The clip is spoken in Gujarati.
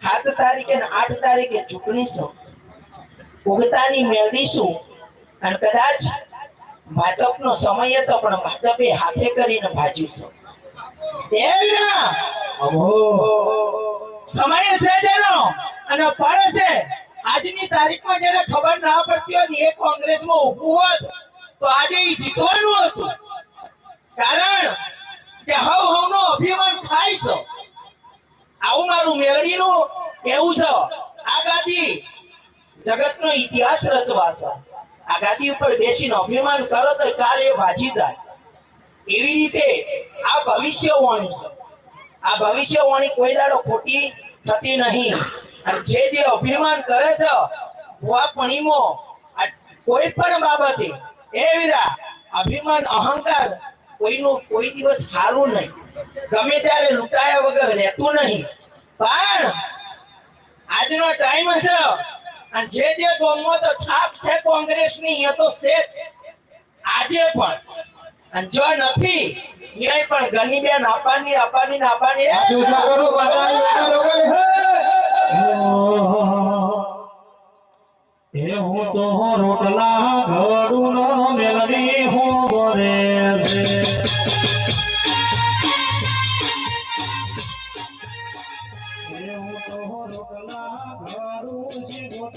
7 તારીખે અને 8 તારીખે ચૂંટણી છે, ઉગતાની મેળવીશું અને કદાચ ભાજપનો સમય હતો પણ ભાજપે હાથે કરીને ભાજ્યું છે. એના સમય છે જેનો અને ફળ છે. આજની તારીખમાં જેને ખબર ના પડતી હોય ને એ કોંગ્રેસમાં ઊભું હોત તો આજે ઈ જીતવાનું હતું. કારણ કે હવનો અભિમાન થાય છે. આવું મારું મેળવીનું કેવું છે. આ ગાદી જગતનો ઇતિહાસ રચવાશે. આ ગાદી ઉપર બેસીને અભિમાન કરો તો કાલ એ ભાજી જાય. એવી રીતે આ ભવિષ્યવાણી છે. આ ભવિષ્યવાણી કોઈ દાડો ખોટી થતી નહીં. અને જે અભિમાન કરે છે ભુવાપણીમાં કોઈ પણ બાબતે એ વીરા અભિમાન અહંકાર કોઈનું કોઈ દિવસ હારું નહીં. ગમે ત્યારે લૂંટાયા વગર રહેતું નહીં. પણ આજનો ટાઈમ હશે અને જે ગામમાં તો છાપ છે કોંગ્રેસની એ તો છે જ આજે પણ. અને જો નથી એ પણ ઘણી બેન આપવાની હું તો રોટલા ઘડું નો મેલડી હું બોરે છે.